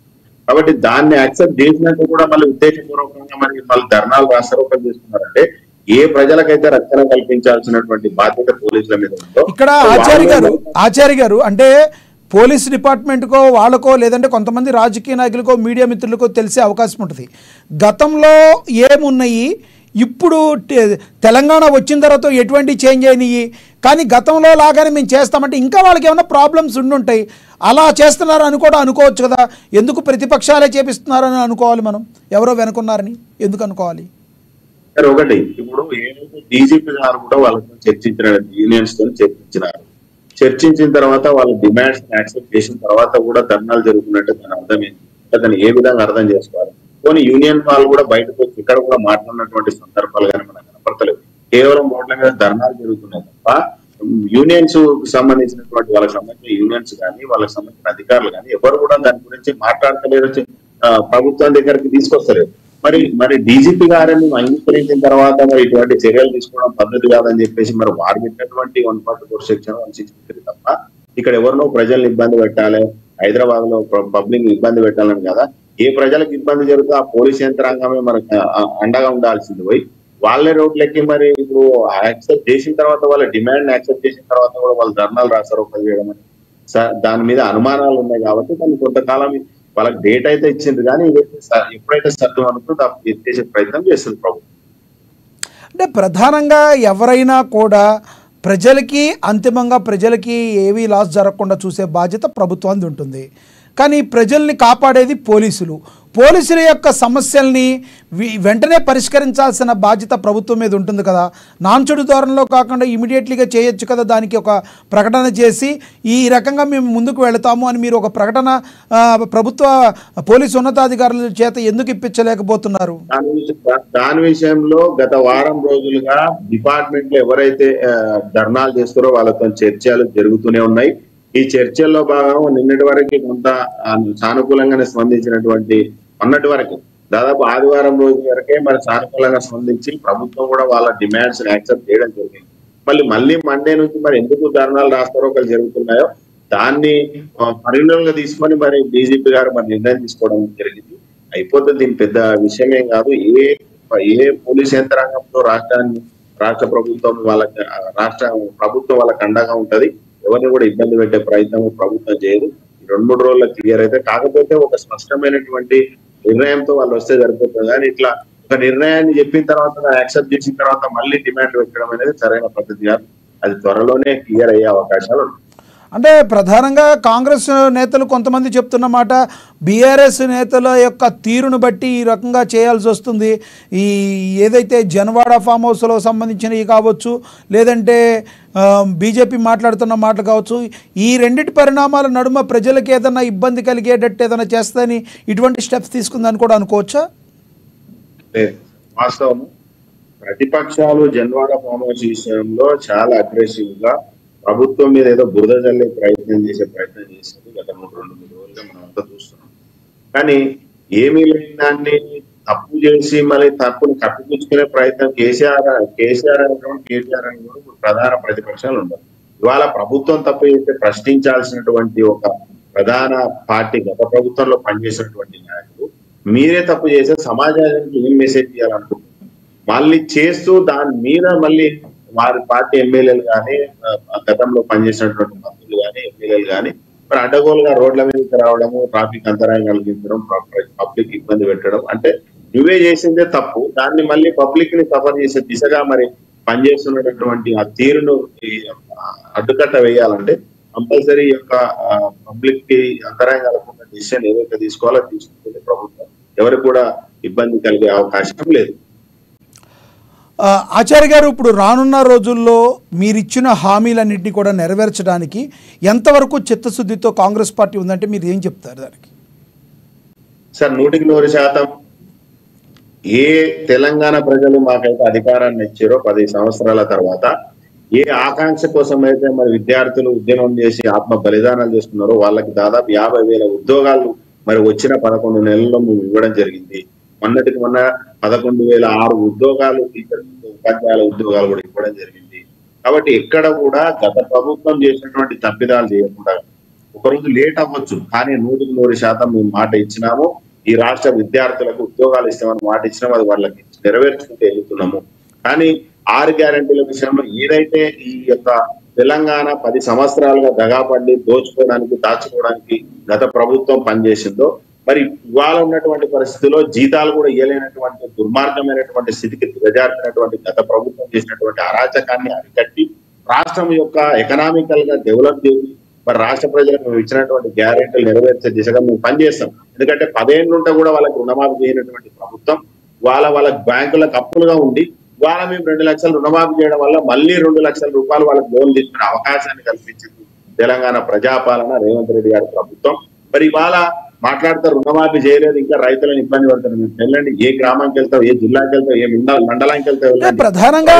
కాబట్టి దాన్ని యాక్సెప్ట్ చేసినట్టు కూడా మళ్ళీ ఉద్దేశపూర్వకంగా మళ్ళీ ధర్నాలు రాస్తారోకలు చేస్తున్నారంటే ఏ ప్రజలకైతే రక్షణ కల్పించాల్సినటువంటి బాధ్యత పోలీసుల మీద ఉందో ఇక్కడ ఆచార్య గారు అంటే పోలీస్ డిపార్ట్మెంట్కో వాళ్ళకో లేదంటే కొంతమంది రాజకీయ నాయకులకో మీడియా మిత్రులకో తెలిసే అవకాశం ఉంటుంది. గతంలో ఏమున్నాయి, ఇప్పుడు తెలంగాణ వచ్చిన తర్వాత ఎటువంటి చేంజ్ అయినాయి, కానీ గతంలో లాగానే మేము చేస్తామంటే ఇంకా వాళ్ళకి ఏమైనా ప్రాబ్లమ్స్ ఉండుంటాయి. అలా చేస్తున్నారు అని కూడా అనుకోవచ్చు కదా. ఎందుకు ప్రతిపక్షాలే చేపిస్తున్నారని అనుకోవాలి మనం? ఎవరో వెనుకున్నారని ఎందుకు అనుకోవాలి? ఒకటి, ఇప్పుడు ఏదైతే డీజీపీ గారు కూడా వాళ్ళతో చర్చించినారు, యూనియన్స్ తో చర్చించిన తర్వాత వాళ్ళ డిమాండ్స్ యాక్సెప్ట్ చేసిన తర్వాత కూడా ధర్నాలు జరుగుతున్నట్టు దాని అర్థం ఏంటి? దాన్ని ఏ విధంగా అర్థం చేసుకోవాలి? కొన్ని యూనియన్ వాళ్ళు కూడా బయటకు వచ్చి ఎక్కడ కూడా మాట్లాడినటువంటి సందర్భాలు కానీ మనకు కనపడతలేదు. కేవలం రోడ్ల మీద ధర్నాలు జరుగుతున్నాయి తప్ప యూనియన్స్ సంబంధించినటువంటి వాళ్ళకి సంబంధించిన యూనియన్స్ కానీ వాళ్ళకి సంబంధించిన అధికారులు కానీ ఎవరు కూడా దాని గురించి మాట్లాడతలేరు, ప్రభుత్వం దగ్గరికి తీసుకొస్తలేదు. మరి డీజీపీ గారిని అంగీకరించిన తర్వాత మరి ఇటువంటి చర్యలు తీసుకోవడం పద్ధతి కాదని చెప్పేసి మరి వారు పెట్టినటువంటి 144 సెక్షన్ 163 తప్ప ఇక్కడ ఎవరినో ప్రజల్ని ఇబ్బంది పెట్టాలి, హైదరాబాద్ లో పబ్లిక్ ఇబ్బంది పెట్టాలని కదా. ఏ ప్రజలకు ఇబ్బంది జరుగుతుందో ఆ పోలీస్ యంత్రాంగమే మనకు అండగా ఉండాల్సింది పోయి వాళ్ళే రోడ్లెక్కి మరి ఇప్పుడు యాక్సెప్ట్ చేసిన తర్వాత వాళ్ళ డిమాండ్ యాక్సెప్ట్ చేసిన తర్వాత కూడా వాళ్ళు ధర్నాలు రాస్తారు చేయడం అని దాని మీద అనుమానాలు ఉన్నాయి కాబట్టి దాన్ని కొంతకాలం వాళ్ళకి డేట్ అయితే ఇచ్చింది కానీ ఎప్పుడైతే సర్దు అనుకుంటే ఎత్తేసే ప్రయత్నం చేస్తుంది ప్రభుత్వం. అంటే ప్రధానంగా ఎవరైనా కూడా ప్రజలకి అంతిమంగా ప్రజలకి ఏవీ లాస్ జరగకుండా చూసే బాధ్యత ప్రభుత్వానికి ఉంటుంది. కానీ ప్రజల్ని కాపాడేది పోలీసులు. పోలీసుల యొక్క సమస్యల్ని వెంటనే పరిష్కరించాల్సిన బాధ్యత ప్రభుత్వం మీద ఉంటుంది కదా. నాంచుడు ధోరణిలో కాకుండా ఇమీడియట్లీగా చేయొచ్చు కదా. దానికి ఒక ప్రకటన చేసి ఈ రకంగా మేము ముందుకు వెళతాము అని మీరు ఒక ప్రకటన ప్రభుత్వ పోలీసు ఉన్నతాధికారుల చేత ఎందుకు ఇప్పించలేకపోతున్నారు? దాని విషయంలో గత వారం రోజులుగా డిపార్ట్మెంట్ లో ఎవరైతే ధర్నాలు చేస్తారో వాళ్ళతో చర్చలు జరుగుతూనే ఉన్నాయి. ఈ చర్చల్లో భాగం నిన్నటి వరకు కొంత సానుకూలంగానే స్పందించినటువంటి మొన్నటి వరకు దాదాపు ఆదివారం రోజు వరకే మరి సానుకూలంగా స్పందించి ప్రభుత్వం కూడా వాళ్ళ డిమాండ్స్ యాక్సెప్ట్ చేయడం జరిగింది. మళ్ళీ మండే నుంచి మరి ఎందుకు ధర్నాలు రాస్తారోకలు జరుగుతున్నాయో దాన్ని పరిగణనలో తీసుకొని మరి డీజీపీ గారు మరి నిర్ణయం తీసుకోవడం జరిగింది. అయిపోతే దీని పెద్ద విషయమేం కాదు. ఏ పోలీస్ యంత్రాంగంతో రాష్ట్ర ప్రభుత్వం వాళ్ళకి అండగా ఉంటది. ఎవరిని కూడా ఇబ్బంది పెట్టే ప్రయత్నం ప్రభుత్వం చేయదు. 2-3 రోజుల్లో క్లియర్ అయితే కాకపోతే ఒక స్పష్టమైనటువంటి నిర్ణయంతో వాళ్ళు వస్తే సరిపోతుంది. కానీ ఇట్లా ఒక నిర్ణయాన్ని చెప్పిన తర్వాత యాక్సెప్ట్ చేసిన తర్వాత మళ్ళీ డిమాండ్ పెట్టడం అనేది సరైన పద్ధతి కాదు. అది త్వరలోనే క్లియర్ అయ్యే అవకాశాలు ఉన్నాయి. అంటే ప్రధానంగా కాంగ్రెస్ నేతలు కొంతమంది చెప్తున్న మాట బీఆర్ఎస్ నేతల యొక్క తీరును బట్టి ఈ రకంగా చేయాల్సి వస్తుంది. ఈ ఏదైతే జనవాడ ఫామ్ హౌస్లో సంబంధించినవి కావచ్చు, లేదంటే బీజేపీ మాట్లాడుతున్న మాటలు కావచ్చు, ఈ రెండింటి పరిణామాల నడుమ ప్రజలకు ఏదైనా ఇబ్బంది కలిగేటట్టు ఏదైనా చేస్తని ఇటువంటి స్టెప్స్ తీసుకుందని కూడా అనుకోవచ్చా? వాస్తవం ప్రతిపక్షాలు జనవాడ ఫామ్ హౌస్ విషయంలో చాలా అగ్రెసివ్ గా ప్రభుత్వం మీద ఏదో బురద జల్లే ప్రయత్నం చేసింది గత 2-3 రోజులుగా మనం అంతా చూస్తున్నాం. కానీ ఏమీ లేని దాన్ని తప్పు చేసి మళ్ళీ తప్పుని కప్పిపుచ్చుకునే ప్రయత్నం కేసీఆర్ అనేటువంటి కేటీఆర్ అని కూడా ప్రధాన ప్రతిపక్షాలు ఉండవు. ఇవాళ ప్రభుత్వం తప్పు చేస్తే ప్రశ్నించాల్సినటువంటి ఒక ప్రధాన పార్టీ గత ప్రభుత్వంలో పనిచేసినటువంటి నాయకులు మీరే తప్పు చేస్తే సమాజానికి ఏం మెసేజ్ చేయాలనుకుంటున్నారు? మళ్ళీ చేస్తూ దాని మీద మళ్ళీ వారి పార్టీ ఎమ్మెల్యేలు కానీ గతంలో పనిచేసినటువంటి మంత్రులు కానీ ఎమ్మెల్యేలు కానీ మరి అడ్డగోలుగా రోడ్ల మీదకి రావడము, ట్రాఫిక్ అంతరాయం కలిగించడం, పబ్లిక్ ఇబ్బంది పెట్టడం, అంటే నువ్వే చేసిందే తప్పు. దాన్ని మళ్ళీ పబ్లిక్ ని సఫర్ చేసే దిశగా మరి పనిచేస్తున్నటువంటి ఆ తీరును అడ్డుకట్ట వేయాలంటే కంపల్సరీ యొక్క పబ్లిక్ కి అంతరాయం కలగకుండా డిసిషన్ ఏదైతే తీసుకోవాలో తీసుకుంటుంది ప్రభుత్వం. ఎవరికి కూడా ఇబ్బంది కలిగే అవకాశం లేదు. ఆచార్య గారు, ఇప్పుడు రానున్న రోజుల్లో మీరిచ్చిన హామీలన్నింటినీ కూడా నెరవేర్చడానికి ఎంతవరకు చిత్తశుద్ధితో కాంగ్రెస్ పార్టీ ఉందంటే మీరు ఏం చెప్తారు దానికి? సార్ 100% ఏ తెలంగాణ ప్రజలు మాకైతే అధికారాన్ని ఇచ్చారో 10 సంవత్సరాల తర్వాత ఏ ఆకాంక్ష కోసం అయితే మరి విద్యార్థులు ఉద్యమం చేసి ఆత్మ బలిదానాలు చేస్తున్నారో వాళ్ళకి దాదాపు 50,000 ఉద్యోగాలు మరి వచ్చిన 11 నెలల్లో మేము ఇవ్వడం జరిగింది. మొన్నటికి మొన్న 11,006 ఉద్యోగాలు టీచర్ ఉపాధ్యాయుల ఉద్యోగాలు కూడా ఇవ్వడం జరిగింది. కాబట్టి ఎక్కడ కూడా గత ప్రభుత్వం చేసినటువంటి తప్పిదాలు చేయకుండా, ఒకరోజు లేట్ అవ్వచ్చు కానీ 100% మేము మాట ఇచ్చినాము. ఈ రాష్ట్ర విద్యార్థులకు ఉద్యోగాలు ఇస్తామని మాట ఇచ్చినాము, అది వాళ్ళకి నెరవేర్చుకుంటూ వెళ్తున్నాము. కానీ 6 గ్యారెంటీల విషయంలో ఏదైతే ఈ యొక్క తెలంగాణ 10 సంవత్సరాలుగా దగాపడి దోచుకోవడానికి దాచుకోవడానికి గత ప్రభుత్వం పనిచేసిందో మరి ఇవాళ ఉన్నటువంటి పరిస్థితుల్లో జీతాలు కూడా ఇవ్వలేనటువంటి దుర్మార్గమైనటువంటి స్థితికి దిగజారినటువంటి గత ప్రభుత్వం చేసినటువంటి అరాచకాన్ని అరికట్టి రాష్ట్రం యొక్క ఎకనామికల్ గా డెవలప్ చేసి మరి రాష్ట్ర ప్రజలకు మేము ఇచ్చినటువంటి గ్యారెంటీలు నెరవేర్చే దిశగా మేము పనిచేస్తాం. ఎందుకంటే 10 ఏళ్ళ నుండి కూడా వాళ్ళకి రుణమాఫీ చేయనటువంటి ప్రభుత్వం వాళ్ళ బ్యాంకులకు అప్పులుగా ఉండి ఇవాళ మేము 2 లక్షలు రుణమాఫీ చేయడం వల్ల మళ్ళీ 2 లక్షల రూపాయలు వాళ్ళకి లోన్ తీసుకునే అవకాశాన్ని కల్పించింది తెలంగాణ ప్రజాపాలన రేవంత్ రెడ్డి గారి ప్రభుత్వం. మరి ఇవాళ మాట్లాడతారు రుణమాఫీ చేయలేదు ఇంకా రైతులను ఇబ్బంది పడతారు. మీరు వెళ్ళండి, ఏ గ్రామానికి వెళ్తావు, ఏ జిల్లాకి వెళ్తావు, ఏ మండలానికి వెళ్తావు వెళ్ళండి. ప్రధానంగా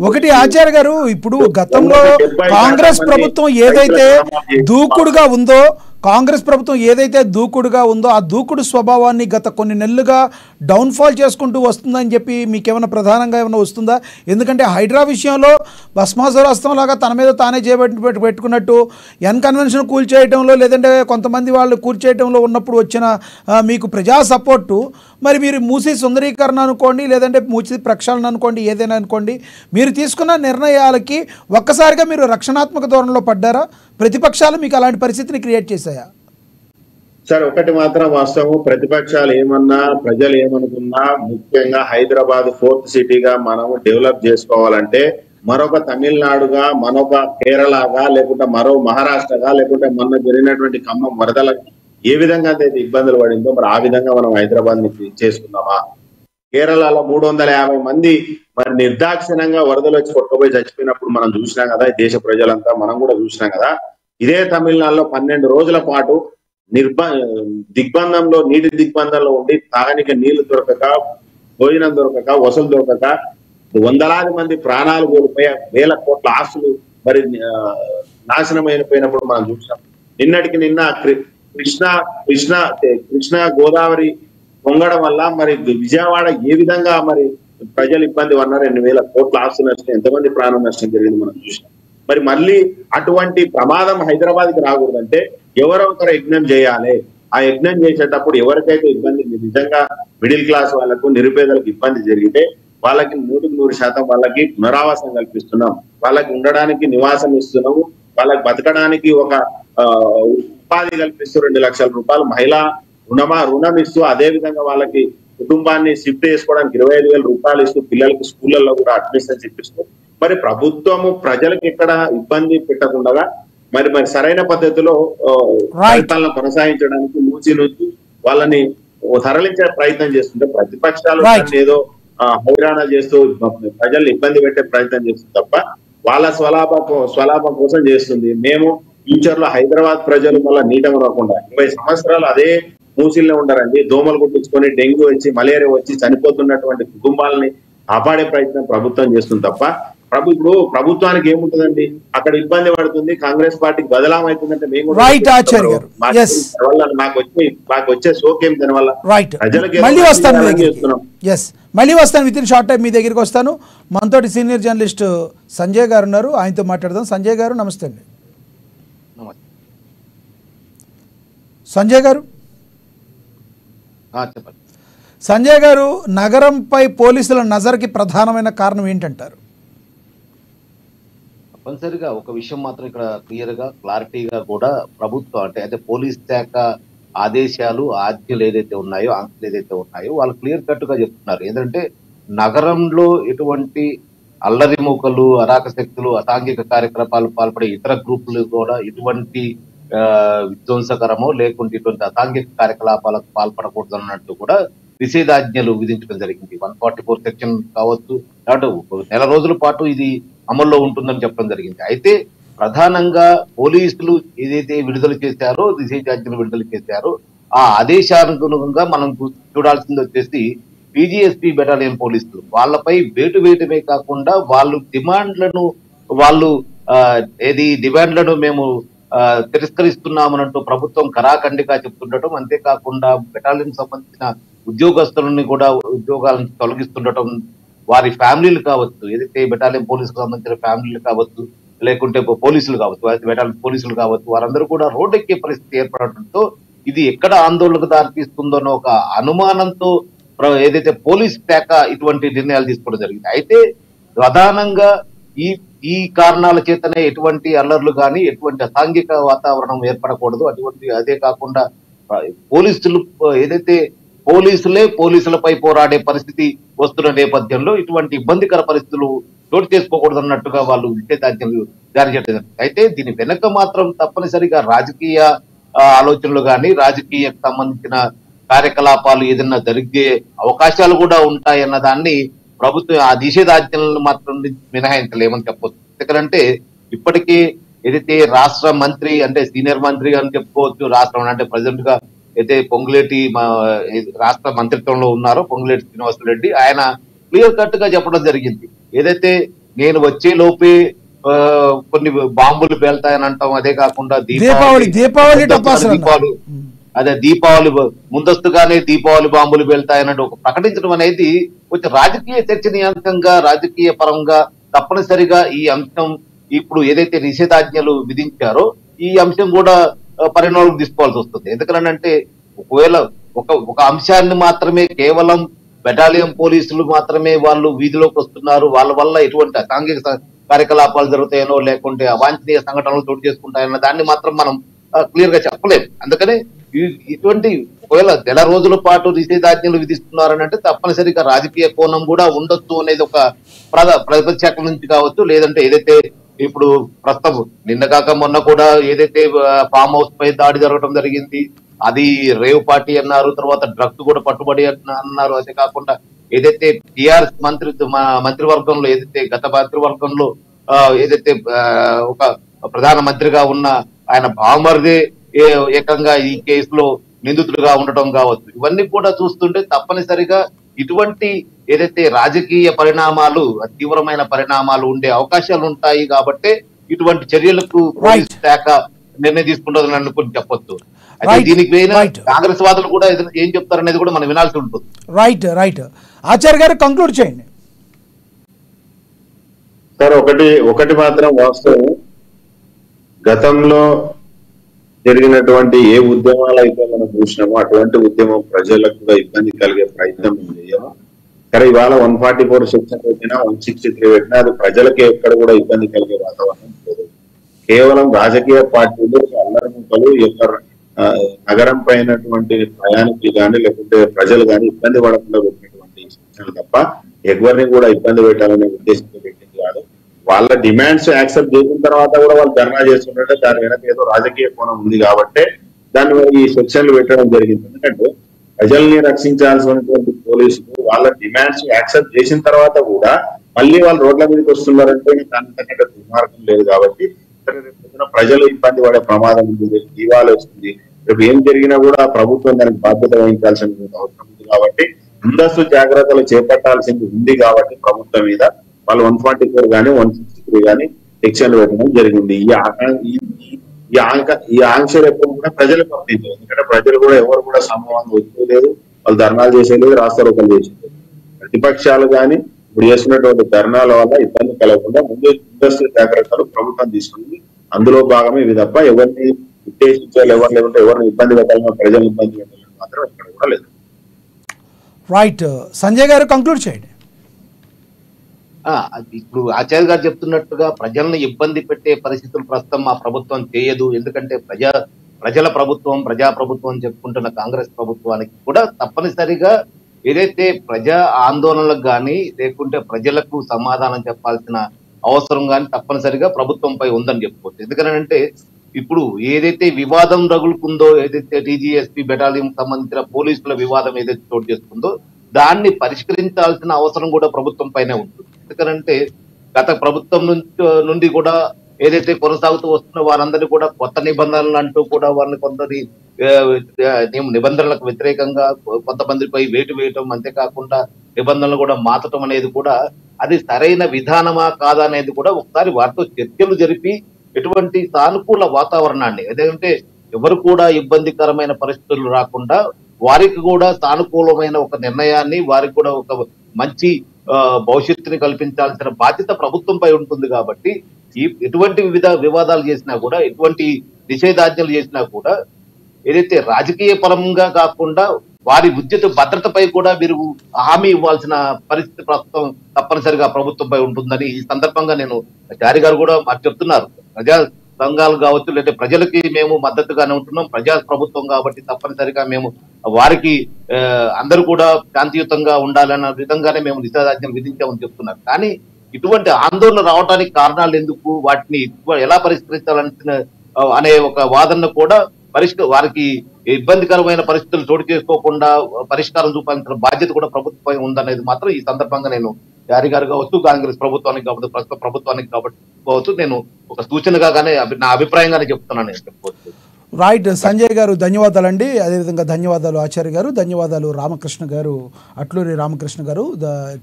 ఒకటి ఆచార్య గారు, ఇప్పుడు గతంలో కాంగ్రెస్ ప్రభుత్వం ఏదైతే దూకుడుగా ఉందో ఆ దూకుడు స్వభావాన్ని గత కొన్ని నెలలుగా డౌన్ఫాల్ చేసుకుంటూ వస్తుందని చెప్పి మీకేమైనా ప్రధానంగా ఏమైనా వస్తుందా? ఎందుకంటే హైడ్రా విషయంలో భస్మాసురాస్త్రంలాగా తన మీద తానే పెట్టుకున్నట్టు కన్వెన్షన్ కూల్చేయడంలో, లేదంటే కొంతమంది వాళ్ళు కూల్చేయడంలో ఉన్నప్పుడు వచ్చిన మీకు ప్రజా సపోర్టు, మరి మీరు మూసీ సుందరీకరణ అనుకోండి, లేదంటే మూసీ ప్రక్షాళన అనుకోండి, ఏదైనా అనుకోండి, మీరు తీసుకున్న నిర్ణయాలకి ఒక్కసారిగా మీరు రక్షణాత్మక ధోరణిలో పడ్డారా? ప్రతిపక్షాలు మీకు అలాంటి పరిస్థితిని క్రియేట్ చేశాయా? సార్, ఒకటి మాత్రం వాస్తవం, ప్రతిపక్షాలు ఏమన్నా ప్రజలు ఏమనుకున్నా, ముఖ్యంగా హైదరాబాద్ 4th సిటీగా మనం డెవలప్ చేసుకోవాలంటే మరొక తమిళనాడుగా, మరొక కేరళగా, లేకుంటే మరో మహారాష్ట్రగా, లేకుంటే మొన్న జరిగినటువంటి ఖమ్మం వరదల ఏ విధంగా అయితే ఇబ్బందులు పడిందో మరి ఆ విధంగా మనం హైదరాబాద్ ని చేసుకుందామా? కేరళలో 350 మంది మరి నిర్దాక్షిణంగా వరదలు వచ్చి కొట్టుకుపోయి చచ్చిపోయినప్పుడు మనం చూసినాం కదా, దేశ ప్రజలంతా మనం కూడా చూసినాం కదా. ఇదే తమిళనాడులో 12 రోజుల పాటు దిగ్బంధంలో, నీటి దిగ్బంధంలో ఉండి తాగనికి నీళ్లు దొరకక, భోజనం దొరకక, వసతులు దొరకక వందలాది మంది ప్రాణాలు కోల్పోయి వేల కోట్ల ఆస్తులు మరి నాశనమైపోయినప్పుడు మనం చూసినాం. నిన్నటికి నిన్న కృష్ణ గోదావరి పొంగడం వల్ల మరి విజయవాడ ఏ విధంగా మరి ప్రజలు ఇబ్బంది పడినారు, 2,000 కోట్ల ఆస్తులు నష్టం, ఎంతమంది ప్రాణ నష్టం జరిగింది మనం చూసినాం. మరి మళ్ళీ అటువంటి ప్రమాదం హైదరాబాద్కి రాకూడదంటే ఎవరో ఒకరు యజ్ఞం చేయాలి. ఆ యజ్ఞం చేసేటప్పుడు ఎవరికైతే ఇబ్బంది, నిజంగా మిడిల్ క్లాస్ వాళ్ళకు, నిరుపేదలకు ఇబ్బంది జరిగితే వాళ్ళకి 100% వాళ్ళకి పునరావాసం కల్పిస్తున్నాం, వాళ్ళకి ఉండడానికి నివాసం ఇస్తున్నాము, వాళ్ళకి బతకడానికి ఒక ఉపాధి కల్పిస్తూ 2 లక్షల రూపాయలు మహిళా రుణం ఇస్తూ, అదే విధంగా వాళ్ళకి కుటుంబాన్ని షిఫ్ట్ చేసుకోవడానికి 25,000 రూపాయలు ఇస్తూ, పిల్లలకి స్కూళ్ళల్లో కూడా అడ్మిషన్స్ ఇప్పిస్తూ, మరి ప్రభుత్వము ప్రజలకు ఎక్కడ ఇబ్బంది పెట్టకుండా మరి సరైన పద్ధతిలో ఫలితాలను కొనసాగించడానికి మూసి నుంచి వాళ్ళని తరలించే ప్రయత్నం చేస్తుంటే ప్రతిపక్షాలు ఏదో హైరాణ చేస్తూ ప్రజల్ని ఇబ్బంది పెట్టే ప్రయత్నం చేస్తుంది తప్ప వాళ్ళ స్వలాభం కోసం చేస్తుంది. మేము ఫ్యూచర్ లో హైదరాబాద్ ప్రజలు మళ్ళీ నీట రాకుండా 20 సంవత్సరాలు అదే మూసిల్లో ఉండరండి. దోమలు కుట్టించుకొని డెంగ్యూ వచ్చి, మలేరియా వచ్చి చనిపోతున్నటువంటి కుటుంబాలని కాపాడే ప్రయత్నం ప్రభుత్వం చేస్తుంది తప్ప ఇప్పుడు ప్రభుత్వానికి ఏముంటుందండి, అక్కడ ఇబ్బంది పడుతుంది, కాంగ్రెస్ పార్టీకి బదలాం అవుతుందంటే మేము మాకు వచ్చే సోకేం దానివల్ల మళ్ళీ వస్తాను విత్ ఇన్ షార్ట్ టైం మీ దగ్గరికి వస్తాను. మనతోటి సీనియర్ జర్నలిస్ట్ సంజయ్ గారు ఉన్నారు, ఆయనతో మాట్లాడదాం. సంజయ్ గారు నమస్తే అండి. సంజయ్ గారు చెప్పండి. సంజయ్ గారు, నగరంపై పోలీసుల నజర్కి ప్రధానమైన కారణం ఏంటంటారు? తప్పనిసరిగా ఒక విషయం మాత్రం ఇక్కడ క్లియర్ గా, క్లారిటీగా కూడా ప్రభుత్వం అంటే పోలీస్ శాఖ ఆదేశాలు, ఆజ్ఞలు ఏదైతే ఉన్నాయో, ఆంక్షలు ఏదైతే ఉన్నాయో వాళ్ళు క్లియర్ కట్ గా చెప్తున్నారు. ఏంటంటే నగరంలో ఎటువంటి అల్లరి మూకలు, అరాక శక్తులు, అసాంఘిక కార్యకలాపాలు పాల్పడే ఇతర గ్రూపులు కూడా ఎటువంటి విధ్వంసకరమో లేకుంటే ఇటువంటి అసాంఘిక కార్యకలాపాలకు పాల్పడకూడదు అన్నట్టు కూడా నిషేధాజ్ఞలు విధించడం జరిగింది. 144 సెక్షన్ కావచ్చు, అటు 1 నెల రోజుల పాటు ఇది అమల్లో ఉంటుందని చెప్పడం జరిగింది. అయితే ప్రధానంగా పోలీసులు ఏదైతే విడుదల చేశారో, నిషేధాజ్ఞలు విడుదల చేశారో, ఆ ఆదేశానుగుణంగా మనం చూడాల్సింది వచ్చేసి పీజీఎస్పీ బెటాలియన్ పోలీసులు వాళ్ళపై వేటు వేయటమే కాకుండా వాళ్ళు డిమాండ్లను మేము తిరస్కరిస్తున్నామనంటూ ప్రభుత్వం కరాఖండిగా చెప్తుండటం, అంతేకాకుండా బెటాలియన్ సంబంధించిన ఉద్యోగస్తులని కూడా ఉద్యోగాల నుంచి తొలగిస్తుండటం, వారి ఫ్యామిలీలు కావచ్చు, ఏదైతే బెటాలియన్ పోలీసులకు సంబంధించిన ఫ్యామిలీలు కావచ్చు, లేకుంటే పోలీసులు కావచ్చు, బెటాలియన్ పోలీసులు కావచ్చు, వారందరూ కూడా రోడ్డెక్కే పరిస్థితి ఏర్పడటంతో ఇది ఎక్కడ ఆందోళనకు దారితీస్తుందన్న ఒక అనుమానంతో ఏదైతే పోలీస్ శాఖ ఇటువంటి నిర్ణయాలు తీసుకోవడం జరిగింది. అయితే ప్రధానంగా ఈ కారణాల చేతనే ఎటువంటి అల్లర్లు కానీ, ఎటువంటి అసాంఘిక వాతావరణం ఏర్పడకూడదు. అదే కాకుండా పోలీసులు ఏదైతే పోలీసులపై పోరాడే పరిస్థితి వస్తున్న నేపథ్యంలో ఇటువంటి ఇబ్బందికర పరిస్థితులు చోటు చేసుకోకూడదు అన్నట్టుగా వాళ్ళు నిషేధాజ్ఞలు జారీ చేయడం. అయితే దీని వెనక మాత్రం తప్పనిసరిగా రాజకీయ ఆలోచనలు కానీ, రాజకీయకు సంబంధించిన కార్యకలాపాలు ఏదైనా జరిగే అవకాశాలు కూడా ఉంటాయన్న దాన్ని ప్రభుత్వం ఆ నిషేధాజ్ఞలను మాత్రం మినహాయించలేమని చెప్పవచ్చు. ఎందుకంటే ఇప్పటికే ఏదైతే రాష్ట్ర మంత్రి అంటే సీనియర్ మంత్రి అని చెప్పుకోవచ్చు, రాష్ట్రం అంటే ప్రెసిడెంట్ గా అయితే పొంగులేటి రాష్ట్ర మంత్రిత్వంలో ఉన్నారో పొంగులేటి శ్రీనివాసరెడ్డి, ఆయన క్లియర్ కట్ గా చెప్పడం జరిగింది. ఏదైతే నేను వచ్చే లోపే కొన్ని బాంబులు పేల్తాయని అంటాం, అదే కాకుండా దీపావళి ముందస్తుగానే దీపావళి బాంబులు పేల్తాయని ఒక ప్రకటించడం అనేది కొంచెం రాజకీయ చర్చనీయాంశంగా, రాజకీయ పరంగా తప్పనిసరిగా ఈ అంశం ఇప్పుడు ఏదైతే నిషేధాజ్ఞలు విధించారో ఈ అంశం కూడా పరిణామాలకు తీసుకోవాల్సి వస్తుంది. ఎందుకంటే ఒకవేళ ఒక అంశాన్ని మాత్రమే కేవలం బెటాలియన్ పోలీసులు మాత్రమే వాళ్ళు వీధిలోకి వస్తున్నారు, వాళ్ళ వల్ల ఎటువంటి అసాంఘిక కార్యకలాపాలు జరుగుతాయనో లేకుంటే అవాంఛనీయ సంఘటనలు చోటు చేసుకుంటాయన్న దాన్ని మాత్రం మనం క్లియర్ గా చెప్పలేము. అందుకనే ఇటువంటి ఒకవేళ నెల రోజుల పాటు నిషేధాజ్ఞలు విధిస్తున్నారని అంటే తప్పనిసరిగా రాజకీయ కోణం కూడా ఉండొచ్చు అనేది ఒక ప్రతిపక్షాల నుంచి కావచ్చు, లేదంటే ఏదైతే ఇప్పుడు ప్రస్తుతం నిన్న కాక మొన్న కూడా ఏదైతే ఫామ్ హౌస్ పై దాడి జరగడం జరిగింది, అది రేవ్ పార్టీ అన్నారు, తర్వాత డ్రగ్స్ కూడా పట్టుబడి అన్నారు. అదే కాకుండా ఏదైతే టిఆర్ఎస్ మంత్రివర్గంలో ఏదైతే గత మంత్రివర్గంలో ఏదైతే ఒక ప్రధాన మంత్రిగా ఉన్న ఆయన బామర్దే ఏకంగా ఈ కేసులో నిందితుడిగా ఉండటం కావచ్చు, ఇవన్నీ కూడా చూస్తుంటే తప్పనిసరిగా ఇటువంటి ఏదైతే రాజకీయ పరిణామాలు, తీవ్రమైన పరిణామాలు ఉండే అవకాశాలు ఉంటాయి. కాబట్టి ఇటువంటి చర్యలకు పోలీస్ శాఖ నిర్ణయం తీసుకుంటుందని అనుకుని చెప్పొచ్చు. అయితే దీనికి కాంగ్రెస్ వాదులు కూడా ఏం చెప్తారనేది కూడా మనం వినాల్సి ఉంటుంది. రైట్ ఆచార్య గారు కంక్లూడ్ చేయండి సార్. ఒకటి మాత్రం వాస్తవం, గతంలో జరిగినటువంటి ఏ ఉద్యమాలు అయితే మనం చూసినామో అటువంటి ఉద్యమం ప్రజలకు కూడా ఇబ్బంది కలిగే ప్రయత్నం చేయము. కానీ ఇవాళ 144 సెక్షన్ పెట్టినా 163 పెట్టినా అది ప్రజలకి ఎక్కడ కూడా ఇబ్బంది కలిగే వాతావరణం లేదు. కేవలం రాజకీయ పార్టీలు అల్లరిముక్కలు నగరం పైనటువంటి ప్రయాణికులు కానీ లేకుంటే ప్రజలు కానీ ఇబ్బంది పడకుండా పెట్టినటువంటి సెక్షన్లు తప్ప ఎవరిని కూడా ఇబ్బంది పెట్టాలనే ఉద్దేశంతో పెట్టింది కాదు. వాళ్ళ డిమాండ్స్ యాక్సెప్ట్ చేసిన తర్వాత కూడా వాళ్ళు ధర్నా చేస్తుంటే దాని వెనక ఏదో రాజకీయ కోణం ఉంది కాబట్టి దాన్ని ఈ సెక్షన్లు పెట్టడం జరిగింది. ఎందుకంటే ప్రజల్ని రక్షించాల్సినటువంటి పోలీసులు వాళ్ళ డిమాండ్స్ యాక్సెప్ట్ చేసిన తర్వాత కూడా మళ్ళీ వాళ్ళు రోడ్ల మీదకి వస్తున్నారంటే దానికంటే దుర్మార్గం లేదు. కాబట్టి ప్రజలు ఇబ్బంది పడే ప్రమాదం ఉంది, జీవాలు వస్తుంది, రేపు ఏం జరిగినా కూడా ప్రభుత్వం దానికి బాధ్యత వహించాల్సిన అవసరం ఉంది. కాబట్టి ముందస్తు జాగ్రత్తలు చేపట్టాల్సింది ఉంది. కాబట్టి ప్రభుత్వం మీద వాళ్ళు 144 కానీ 163 కానీ సెక్షన్లు పెట్టడం జరిగింది. ఈ ఆంక్షలు ఎప్పుడు కూడా ప్రజలకు పంపించారు. ఎందుకంటే ప్రజలు కూడా ఎవరు కూడా సమూహంగా వచ్చేలేదు, వాళ్ళు ధర్నాలు చేసేది, రాస్తారోకలు చేసేది. ప్రతిపక్షాలు కానీ ఇప్పుడు చేస్తున్నటువంటి ధర్నాల వల్ల ఇబ్బంది కలగకుండా ముందస్తు జాగ్రత్తలు ప్రభుత్వం తీసుకుంది. అందులో భాగమే ఇవి తప్ప ఎవరిని ఉద్దేశించాలి, ఎవరు లేకుంటే ఎవరిని ఇబ్బంది పెట్టాలన్నా ప్రజలు ఇబ్బంది పెట్టాలని మాత్రం ఎక్కడ కూడా లేదు. రైట్, సంజయ్ గారు కంక్లూడ్ చేయండి. ఇప్పుడు ఆచార్య గారు చెప్తున్నట్టుగా ప్రజలను ఇబ్బంది పెట్టే పరిస్థితులు ప్రస్తుతం మా ప్రభుత్వం చేయదు. ఎందుకంటే ప్రజల ప్రభుత్వం, ప్రజాప్రభుత్వం చెప్పుకుంటున్న కాంగ్రెస్ ప్రభుత్వానికి కూడా తప్పనిసరిగా ఏదైతే ప్రజా ఆందోళనలకు కానీ లేకుంటే ప్రజలకు సమాధానం చెప్పాల్సిన అవసరం కానీ తప్పనిసరిగా ప్రభుత్వంపై ఉందని చెప్పుకోవచ్చు. ఎందుకంటే ఇప్పుడు ఏదైతే వివాదం రగులుకుందో, ఏదైతే టీజీఎస్పీ బెటాలియన్ సంబంధించిన పోలీసుల వివాదం ఏదైతే చోటు చేసుకుందో దాన్ని పరిష్కరించాల్సిన అవసరం కూడా ప్రభుత్వం పైనే ఉంటుంది. ఎందుకంటే గత ప్రభుత్వం నుండి కూడా ఏదైతే కొనసాగుతూ వస్తున్న వారందరినీ కూడా కొత్త నిబంధనలు అంటూ కూడా వారిని కొందరి నిబంధనలకు వ్యతిరేకంగా కొంతమందిపై వేటు వేయటం, అంతేకాకుండా నిబంధనలు కూడా మార్చడం అనేది కూడా అది సరైన విధానమా కాదా అనేది కూడా ఒకసారి వారితో చర్చలు జరిపి ఎటువంటి సానుకూల వాతావరణాన్ని, ఏదంటే ఎవరు కూడా ఇబ్బందికరమైన పరిస్థితులు రాకుండా వారికి కూడా సానుకూలమైన ఒక నిర్ణయాన్ని, వారికి కూడా ఒక మంచి భవిష్యత్తుని కల్పించాల్సిన బాధ్యత ప్రభుత్వంపై ఉంటుంది. కాబట్టి ఎటువంటి వివాదాలు చేసినా కూడా, ఎటువంటి నిషేధాజ్ఞలు చేసినా కూడా ఏదైతే రాజకీయ పరంగా కాకుండా వారి ఉద్యత భద్రతపై కూడా మీరు హామీ ఇవ్వాల్సిన పరిస్థితి ప్రస్తుతం తప్పనిసరిగా ప్రభుత్వంపై ఉంటుందని ఈ సందర్భంగా నేను చారి గారు కూడా మాకు చెప్తున్నారు. ప్రజా సంఘాలు కావచ్చు, లేదంటే ప్రజలకి మేము మద్దతుగానే ఉంటున్నాం, ప్రజా ప్రభుత్వం కాబట్టి తప్పనిసరిగా మేము వారికి అందరూ కూడా శాంతియుతంగా ఉండాలన్న విధంగానే మేము నిషేధాజ్ఞలు విధించామని చెప్తున్నారు. కానీ ఇటువంటి ఆందోళన రావడానికి కారణాలు ఎందుకు, వాటిని ఎలా పరిష్కరించాలని అనే ఒక వాదన కూడా వారికి ఇబ్బందికరమైన పరిస్థితులు చోటు చేసుకోకుండా పరిష్కారం చూపాల్సిన బాధ్యత కూడా ప్రభుత్వపై ఉందనేది మాత్రం ఈ సందర్భంగా నేను జారీ గారు కావచ్చు, కాంగ్రెస్ ప్రభుత్వానికి కావచ్చు, ప్రస్తుత ప్రభుత్వానికి కావచ్చు నేను ఒక సూచనగా గానే నా అభిప్రాయంగానే చెప్తున్నాను చెప్పుకోవచ్చు. రైట్ సంజయ్ గారు ధన్యవాదాలండి. అదేవిధంగా ధన్యవాదాలు ఆచార్య గారు, ధన్యవాదాలు రామకృష్ణ గారు, అట్లూరి రామకృష్ణ గారు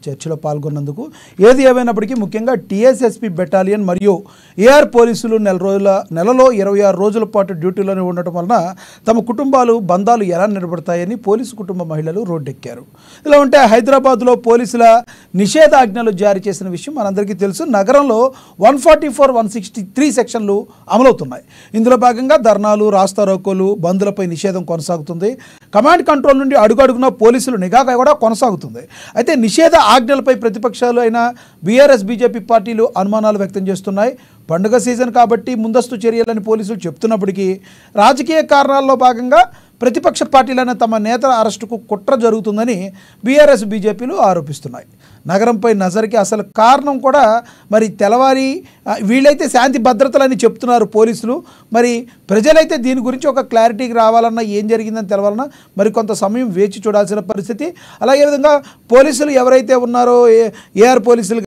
చర్చలో పాల్గొన్నందుకు. ఏది ఏమైనప్పటికీ ముఖ్యంగా టీఎస్ఎస్పీ బెటాలియన్ మరియు ఏఆర్ పోలీసులు నెలలో 26 రోజుల పాటు డ్యూటీలోనే ఉండటం వలన తమ కుటుంబాలు బంధాలు ఎలా నిలబడతాయని పోలీసు కుటుంబ మహిళలు రోడ్డెక్కారు. ఇలా ఉంటే హైదరాబాద్లో పోలీసుల నిషేధాజ్ఞలు జారీ చేసిన విషయం మనందరికీ తెలుసు. నగరంలో 144, 163 సెక్షన్లు అమలవుతున్నాయి. ఇందులో భాగంగా ధర్నాలు, రాస్తారోకోలు, బంద్లపై నిషేధం కొనసాగుతుంది. కమాండ్ కంట్రోల్ నుండి అడుగడుగున పోలీసులు నిఘా కూడా కొనసాగుతుంది. అయితే నిషేధ ఆజ్ఞలపై ప్రతిపక్షాలు అయిన బీఆర్ఎస్, బీజేపీ పార్టీలు అనుమానాలు వ్యక్తం చేస్తున్నాయి. పండుగ సీజన్ కాబట్టి ముందస్తు చర్యలని పోలీసులు చెప్తున్నప్పటికీ రాజకీయ కారణాల్లో భాగంగా ప్రతిపక్ష పార్టీలైన తమ నేతల అరెస్టుకు కుట్ర జరుగుతుందని బీఆర్ఎస్, బీజేపీలు ఆరోపిస్తున్నాయి. నగరంపై నజర్కి అసలు కారణం కూడా మరి తెల్లవారి వీళ్ళైతే శాంతి భద్రతలని చెప్తున్నారు పోలీసులు. మరి ప్రజలైతే దీని గురించి ఒక క్లారిటీకి రావాలన్నా, ఏం జరిగిందని తెలవాలన్నా మరి కొంత సమయం వేచి చూడాల్సిన పరిస్థితి. అలాగే విధంగా పోలీసులు ఎవరైతే ఉన్నారో ఏఆర్ పోలీసులు